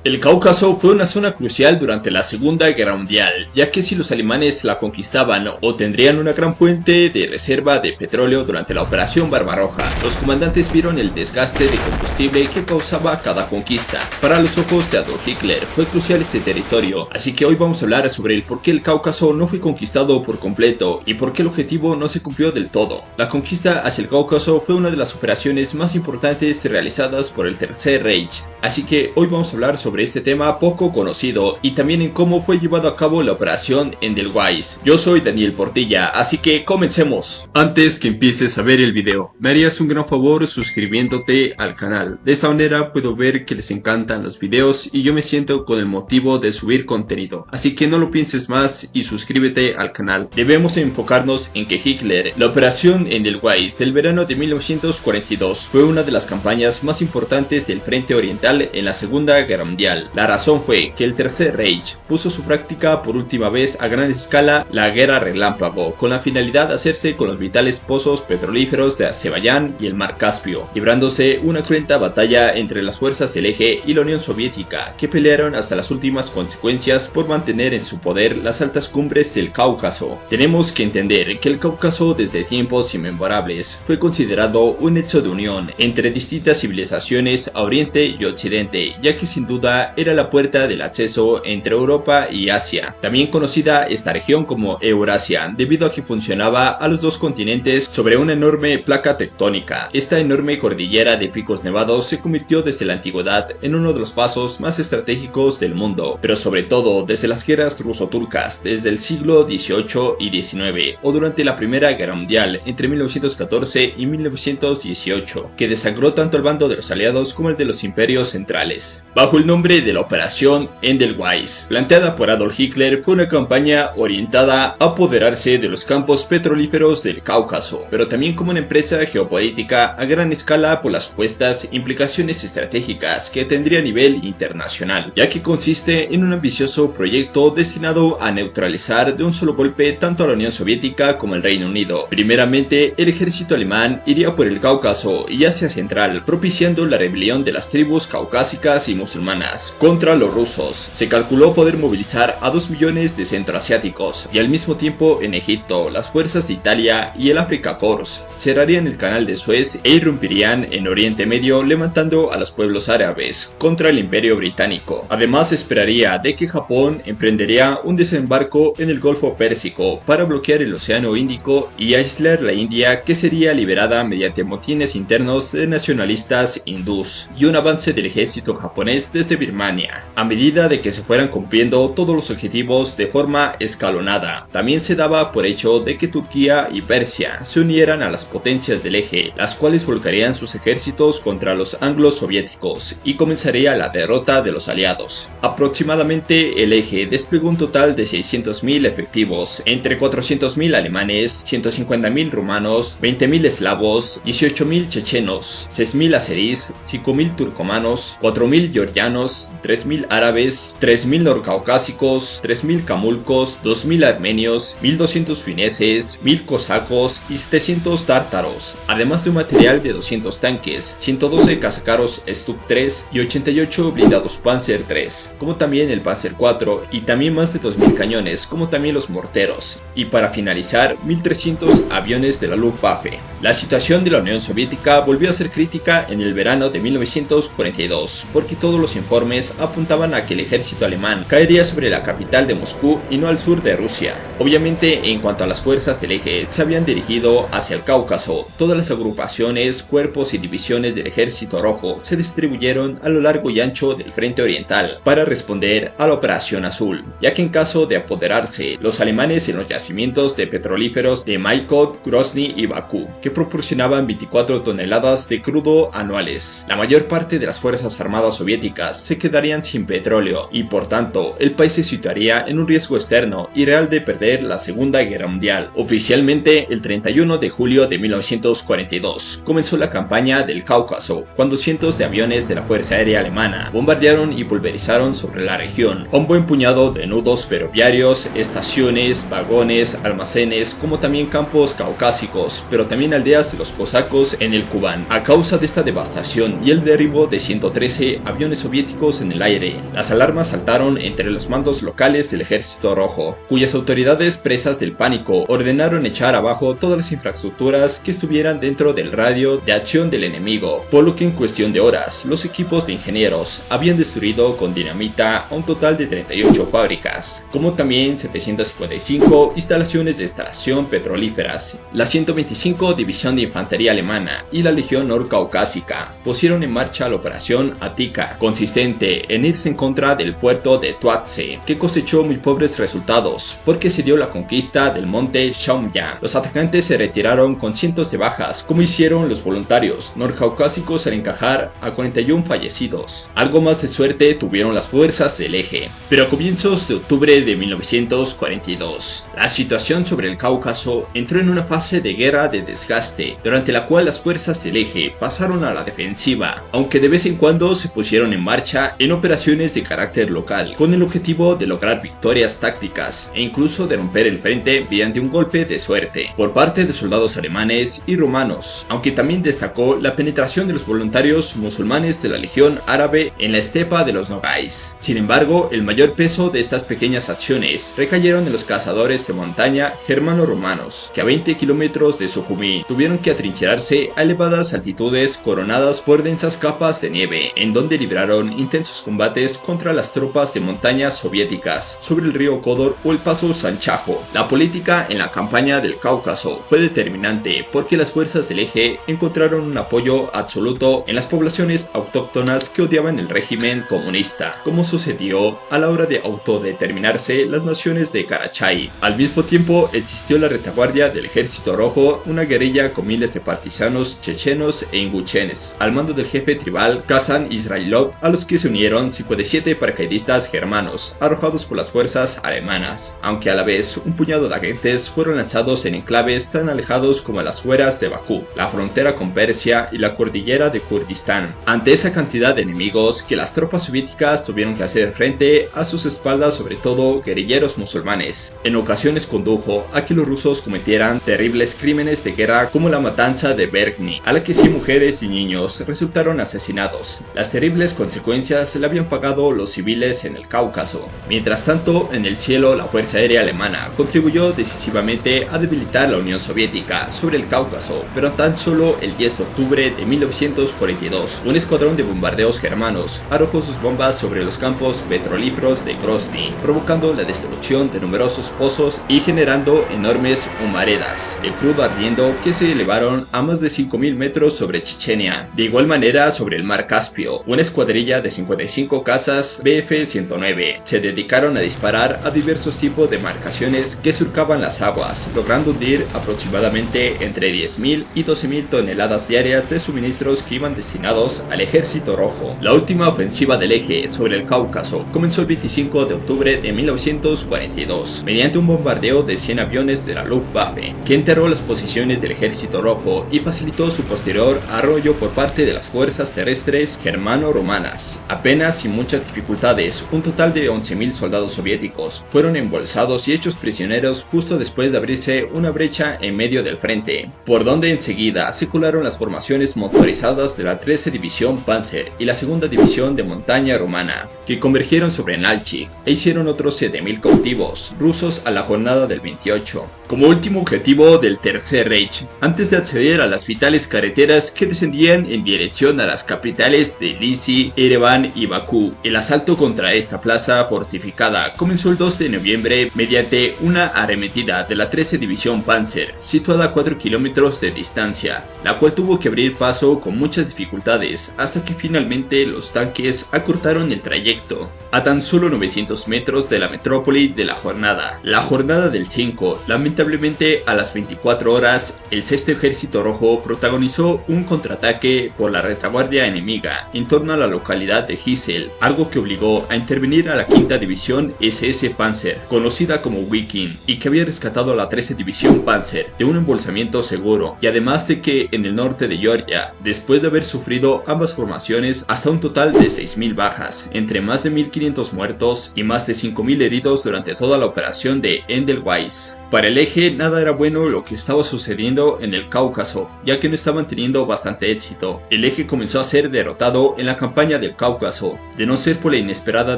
El Cáucaso fue una zona crucial durante la Segunda Guerra Mundial, ya que si los alemanes la conquistaban o tendrían una gran fuente de reserva de petróleo durante la Operación Barbarroja, los comandantes vieron el desgaste de combustible que causaba cada conquista. Para los ojos de Adolf Hitler fue crucial este territorio, así que hoy vamos a hablar sobre el por qué el Cáucaso no fue conquistado por completo y por qué el objetivo no se cumplió del todo. La conquista hacia el Cáucaso fue una de las operaciones más importantes realizadas por el Tercer Reich, así que hoy vamos a hablar sobre este tema poco conocido y también en cómo fue llevado a cabo la operación Edelweiss. Yo soy Daniel Portilla, así que comencemos. Antes que empieces a ver el video, me harías un gran favor suscribiéndote al canal. De esta manera puedo ver que les encantan los videos y yo me siento con el motivo de subir contenido. Así que no lo pienses más y suscríbete al canal. Debemos enfocarnos en que Hitler, la operación Edelweiss del verano de 1942 fue una de las campañas más importantes del frente oriental en la Segunda Guerra Mundial. La razón fue que el Tercer Reich puso su práctica por última vez a gran escala la guerra relámpago, con la finalidad de hacerse con los vitales pozos petrolíferos de Azerbaiyán y el mar Caspio, librándose una cruenta batalla entre las fuerzas del eje y la Unión Soviética, que pelearon hasta las últimas consecuencias por mantener en su poder las altas cumbres del Cáucaso. Tenemos que entender que el Cáucaso desde tiempos inmemorables fue considerado un nexo de unión entre distintas civilizaciones a Oriente y Occidente, ya que sin duda era la puerta del acceso entre Europa y Asia, también conocida esta región como Eurasia, debido a que funcionaba a los dos continentes sobre una enorme placa tectónica. Esta enorme cordillera de picos nevados se convirtió desde la antigüedad en uno de los pasos más estratégicos del mundo, pero sobre todo desde las guerras ruso-turcas desde el siglo XVIII y XIX, o durante la Primera Guerra Mundial entre 1914 y 1918, que desangró tanto al bando de los aliados como el de los imperios centrales. Bajo el nombre de la operación Edelweiss, planteada por Adolf Hitler, fue una campaña orientada a apoderarse de los campos petrolíferos del Cáucaso, pero también como una empresa geopolítica a gran escala por las supuestas implicaciones estratégicas que tendría a nivel internacional, ya que consiste en un ambicioso proyecto destinado a neutralizar de un solo golpe tanto a la Unión Soviética como al Reino Unido. Primeramente, el ejército alemán iría por el Cáucaso y Asia Central, propiciando la rebelión de las tribus caucásicas y musulmanas contra los rusos. Se calculó poder movilizar a 2 millones de centroasiáticos, y al mismo tiempo en Egipto las fuerzas de Italia y el Afrika Korps cerrarían el canal de Suez e irrumpirían en Oriente Medio, levantando a los pueblos árabes contra el Imperio Británico. Además, esperaría de que Japón emprendería un desembarco en el Golfo Pérsico para bloquear el Océano Índico y aislar la India, que sería liberada mediante motines internos de nacionalistas hindús y un avance del ejército japonés desde Birmania, a medida de que se fueran cumpliendo todos los objetivos de forma escalonada. También se daba por hecho de que Turquía y Persia se unieran a las potencias del eje, las cuales volcarían sus ejércitos contra los anglos soviéticos y comenzaría la derrota de los aliados. Aproximadamente el eje desplegó un total de 600.000 efectivos, entre 400.000 alemanes, 150.000 rumanos, 20.000 eslavos, 18.000 chechenos, 6.000 azeríes, 5.000 turcomanos, 4.000 georgianos, 3.000 árabes, 3.000 norcaucásicos, 3.000 camulcos, 2.000 armenios, 1.200 fineses, 1.000 cosacos y 700 tártaros, además de un material de 200 tanques, 112 cazacarros Stuka 3 y 88 blindados Panzer 3, como también el Panzer 4, y también más de 2.000 cañones, como también los morteros, y para finalizar 1.300 aviones de la Luftwaffe. La situación de la Unión Soviética volvió a ser crítica en el verano de 1942, porque todos los informes apuntaban a que el ejército alemán caería sobre la capital de Moscú y no al sur de Rusia. Obviamente, en cuanto a las fuerzas del eje se habían dirigido hacia el Cáucaso, todas las agrupaciones, cuerpos y divisiones del ejército rojo se distribuyeron a lo largo y ancho del frente oriental para responder a la operación azul, ya que en caso de apoderarse los alemanes en los yacimientos de petrolíferos de Maykop, Grozny y Bakú, que proporcionaban 24 toneladas de crudo anuales, la mayor parte de las fuerzas armadas soviéticas se quedarían sin petróleo y por tanto el país se situaría en un riesgo externo y real de perder la Segunda Guerra Mundial. Oficialmente, el 31 de julio de 1942 comenzó la campaña del Cáucaso, cuando cientos de aviones de la Fuerza Aérea Alemana bombardearon y pulverizaron sobre la región un buen puñado de nudos ferroviarios, estaciones, vagones, almacenes, como también campos caucásicos, pero también aldeas de los cosacos en el Kubán. A causa de esta devastación y el derribo de 113 aviones soviéticos soviéticos en el aire. Las alarmas saltaron entre los mandos locales del Ejército Rojo, cuyas autoridades, presas del pánico, ordenaron echar abajo todas las infraestructuras que estuvieran dentro del radio de acción del enemigo, por lo que en cuestión de horas, los equipos de ingenieros habían destruido con dinamita a un total de 38 fábricas, como también 755 instalaciones de extracción petrolíferas. La 125 División de Infantería Alemana y la Legión Norcaucásica pusieron en marcha la Operación Atika, consistente en irse en contra del puerto de Tuapse, que cosechó muy pobres resultados, porque se dio la conquista del monte Shaumya. Los atacantes se retiraron con cientos de bajas, como hicieron los voluntarios norcaucásicos al encajar a 41 fallecidos. Algo más de suerte tuvieron las fuerzas del eje. Pero a comienzos de octubre de 1942, la situación sobre el Cáucaso entró en una fase de guerra de desgaste, durante la cual las fuerzas del eje pasaron a la defensiva, aunque de vez en cuando se pusieron en marcha en operaciones de carácter local, con el objetivo de lograr victorias tácticas e incluso de romper el frente mediante un golpe de suerte por parte de soldados alemanes y rumanos, aunque también destacó la penetración de los voluntarios musulmanes de la Legión Árabe en la estepa de los Nogais. Sin embargo, el mayor peso de estas pequeñas acciones recayeron en los cazadores de montaña germano-romanos, que a 20 kilómetros de Sujumi tuvieron que atrincherarse a elevadas altitudes coronadas por densas capas de nieve, en donde libraron intensos combates contra las tropas de montaña soviéticas sobre el río Kodor o el paso Sanchajo. La política en la campaña del Cáucaso fue determinante porque las fuerzas del eje encontraron un apoyo absoluto en las poblaciones autóctonas que odiaban el régimen comunista, como sucedió a la hora de autodeterminarse las naciones de Karachay. Al mismo tiempo existió la retaguardia del Ejército Rojo, una guerrilla con miles de partisanos chechenos e inguchenes, al mando del jefe tribal Kazan Israilov, a los que se unieron 57 paracaidistas germanos arrojados por las fuerzas alemanas, aunque a la vez un puñado de agentes fueron lanzados en enclaves tan alejados como las afueras de Bakú, la frontera con Persia y la cordillera de Kurdistán. Ante esa cantidad de enemigos que las tropas soviéticas tuvieron que hacer frente, a sus espaldas sobre todo guerrilleros musulmanes, en ocasiones condujo a que los rusos cometieran terribles crímenes de guerra como la matanza de Verkhny, a la que 100 mujeres y niños resultaron asesinados. Las terribles consecuencias le habían pagado los civiles en el Cáucaso. Mientras tanto, en el cielo la Fuerza Aérea Alemana contribuyó decisivamente a debilitar la Unión Soviética sobre el Cáucaso, pero tan solo el 10 de octubre de 1942, un escuadrón de bombardeos germanos arrojó sus bombas sobre los campos petrolíferos de Grozny, provocando la destrucción de numerosos pozos y generando enormes humaredas de crudo ardiendo que se elevaron a más de 5.000 metros sobre Chechenia. De igual manera, sobre el mar Caspio, una escuadrilla de 55 cazas Bf-109 se dedicaron a disparar a diversos tipos de embarcaciones que surcaban las aguas, logrando hundir aproximadamente entre 10.000 y 12.000 toneladas diarias de suministros que iban destinados al Ejército Rojo. La última ofensiva del eje sobre el Cáucaso comenzó el 25 de octubre de 1942, mediante un bombardeo de 100 aviones de la Luftwaffe, que enterró las posiciones del Ejército Rojo y facilitó su posterior arroyo por parte de las fuerzas terrestres germano-romanas. Apenas sin muchas dificultades, un total de 11.000 soldados soviéticos fueron embolsados y hechos prisioneros justo después de abrirse una brecha en medio del frente, por donde enseguida se colaron las formaciones motorizadas de la 13 División Panzer y la 2ª División de Montaña Rumana, que convergieron sobre Nalchik e hicieron otros 7.000 cautivos rusos a la jornada del 28, como último objetivo del Tercer Reich, antes de acceder a las vitales carreteras que descendían en dirección a las capitales de Tbilisi, Ereván y Bakú. El asalto contra esta plaza fortificada comenzó el 2 de noviembre mediante una arremetida de la 13 División Panzer, situada a 4 kilómetros de distancia, la cual tuvo que abrir paso con muchas dificultades hasta que finalmente los tanques acortaron el trayecto a tan solo 900 metros de la metrópoli de la jornada. La jornada del 5, lamentablemente a las 24 horas, el 6º Ejército Rojo protagonizó un contraataque por la retaguardia enemiga en torno a la localidad de Gisel, algo que obligó a intervenir a la 5ª División SS Panzer, conocida como Wiking, y que había rescatado a la 13 División Panzer de un embolsamiento seguro, y además de que en el norte de Georgia, después de haber sufrido ambas formaciones hasta un total de 6.000 bajas, entre más de 1.500 muertos y más de 5.000 heridos durante toda la operación de Edelweiss. Para el eje nada era bueno lo que estaba sucediendo en el Cáucaso, ya que no estaban teniendo bastante éxito. El eje comenzó a ser derrotado en la campaña del Cáucaso, de no ser por la inesperada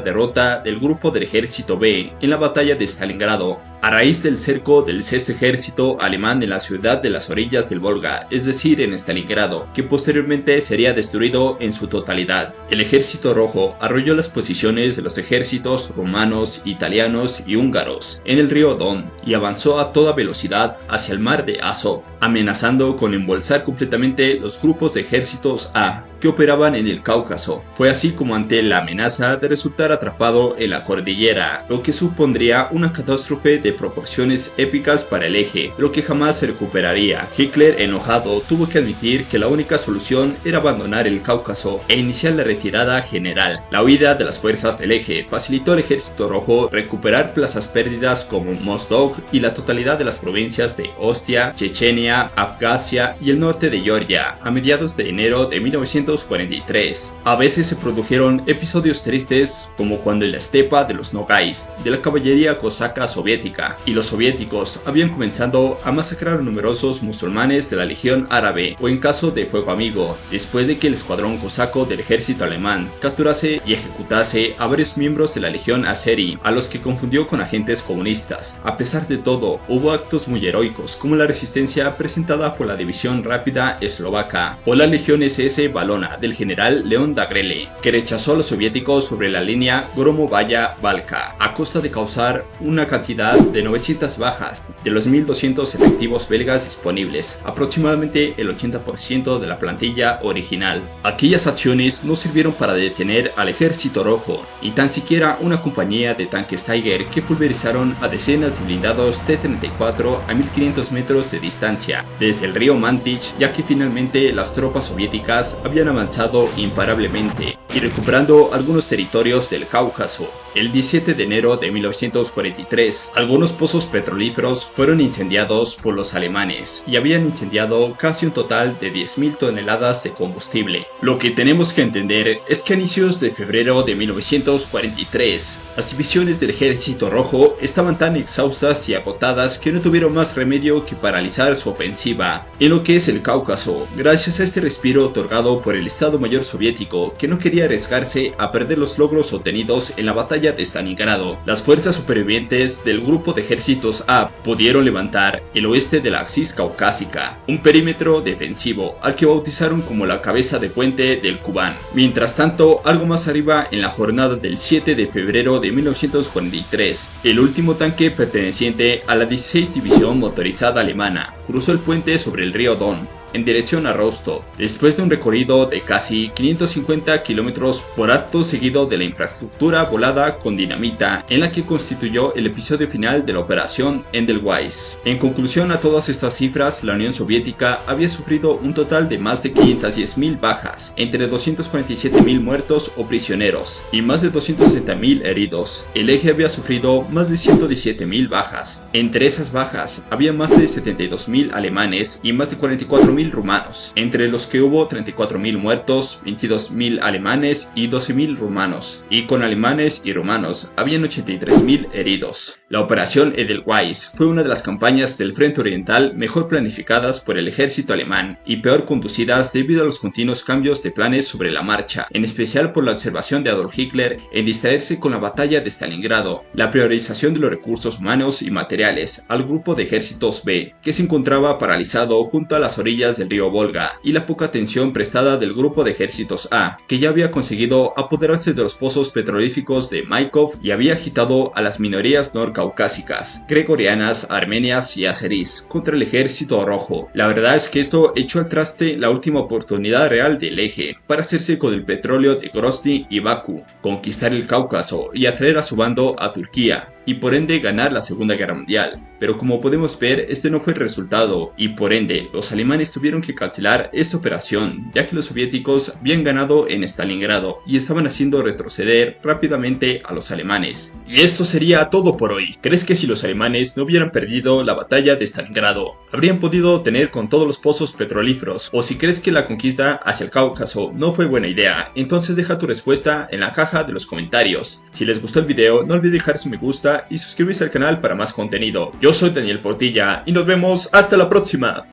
derrota del grupo del ejército B en la batalla de Stalingrado, a raíz del cerco del sexto ejército alemán en la ciudad de las orillas del Volga, es decir, en Stalingrado, que posteriormente sería destruido en su totalidad. El ejército rojo arrolló las posiciones de los ejércitos rumanos, italianos y húngaros en el río Don y avanzó a toda velocidad hacia el mar de Azov, amenazando con embolsar completamente los grupos de ejércitos A que operaban en el Cáucaso. Fue así como ante la amenaza de resultar atrapado en la cordillera, lo que supondría una catástrofe de proporciones épicas para el eje, lo que jamás se recuperaría. Hitler, enojado, tuvo que admitir que la única solución era abandonar el Cáucaso e iniciar la retirada general. La huida de las fuerzas del eje facilitó al ejército rojo recuperar plazas perdidas como Mozdok y la totalidad de las provincias de Ostia, Chechenia, Abjasia y el norte de Georgia a mediados de enero de 1943. A veces se produjeron episodios tristes, como cuando en la estepa de los Nogais de la caballería cosaca soviética y los soviéticos habían comenzado a masacrar a numerosos musulmanes de la Legión Árabe, o en caso de Fuego Amigo, después de que el escuadrón cosaco del ejército alemán capturase y ejecutase a varios miembros de la Legión Azeri, a los que confundió con agentes comunistas. A pesar de todo, hubo actos muy heroicos, como la resistencia presentada por la División Rápida Eslovaca o la Legión SS Valona del general León Dagrele, que rechazó a los soviéticos sobre la línea Gromovaya-Balka, a costa de causar una cantidad de 900 bajas de los 1.200 efectivos belgas disponibles, aproximadamente el 80% de la plantilla original. Aquellas acciones no sirvieron para detener al ejército rojo, y tan siquiera una compañía de tanques Tiger que pulverizaron a decenas de blindados T-34 a 1.500 metros de distancia desde el río Mantich, ya que finalmente las tropas soviéticas habían avanzado imparablemente y recuperando algunos territorios del Cáucaso. El 17 de enero de 1943, algunos pozos petrolíferos fueron incendiados por los alemanes y habían incendiado casi un total de 10.000 toneladas de combustible. Lo que tenemos que entender es que a inicios de febrero de 1943, las divisiones del Ejército Rojo estaban tan exhaustas y agotadas que no tuvieron más remedio que paralizar su ofensiva en lo que es el Cáucaso, gracias a este respiro otorgado por el Estado Mayor soviético, que no quería arriesgarse a perder los logros obtenidos en la batalla de Stalingrado. Las fuerzas supervivientes del grupo de ejércitos A pudieron levantar el oeste de la Axis caucásica, un perímetro defensivo al que bautizaron como la cabeza de puente del Kubán. Mientras tanto, algo más arriba, en la jornada del 7 de febrero de 1943, el último tanque perteneciente a la 16 División Motorizada Alemana cruzó el puente sobre el río Don en dirección a Rostov, después de un recorrido de casi 550 kilómetros por acto seguido de la infraestructura volada con dinamita, en la que constituyó el episodio final de la operación Edelweiss. En conclusión a todas estas cifras, la Unión Soviética había sufrido un total de más de 510.000 bajas, entre 247.000 muertos o prisioneros y más de 260.000 heridos. El eje había sufrido más de 117.000 bajas. Entre esas bajas había más de 72.000 alemanes y más de 44.000 rumanos, entre los que hubo 34.000 muertos, 22.000 alemanes y 12.000 rumanos, y con alemanes y rumanos habían 83.000 heridos. La operación Edelweiss fue una de las campañas del Frente Oriental mejor planificadas por el ejército alemán y peor conducidas debido a los continuos cambios de planes sobre la marcha, en especial por la observación de Adolf Hitler en distraerse con la batalla de Stalingrado, la priorización de los recursos humanos y materiales al grupo de ejércitos B, que se encontraba paralizado junto a las orillas del río Volga, y la poca atención prestada del grupo de ejércitos A, que ya había conseguido apoderarse de los pozos petrolíferos de Maikov y había agitado a las minorías norcaucásicas, gregorianas, armenias y azeríes contra el ejército rojo. La verdad es que esto echó al traste la última oportunidad real del eje para hacerse con el petróleo de Grozny y Bakú, conquistar el Cáucaso y atraer a su bando a Turquía, y por ende ganar la Segunda Guerra Mundial. Pero como podemos ver, este no fue el resultado, y por ende los alemanes tuvieron que cancelar esta operación, ya que los soviéticos habían ganado en Stalingrado y estaban haciendo retroceder rápidamente a los alemanes. Y esto sería todo por hoy. ¿Crees que si los alemanes no hubieran perdido la batalla de Stalingrado, habrían podido tener con todos los pozos petrolíferos? O si crees que la conquista hacia el Cáucaso no fue buena idea, entonces deja tu respuesta en la caja de los comentarios. Si les gustó el video, no olvides dejar su me gusta y suscribirse al canal para más contenido. Yo soy Daniel Portilla y nos vemos hasta la próxima.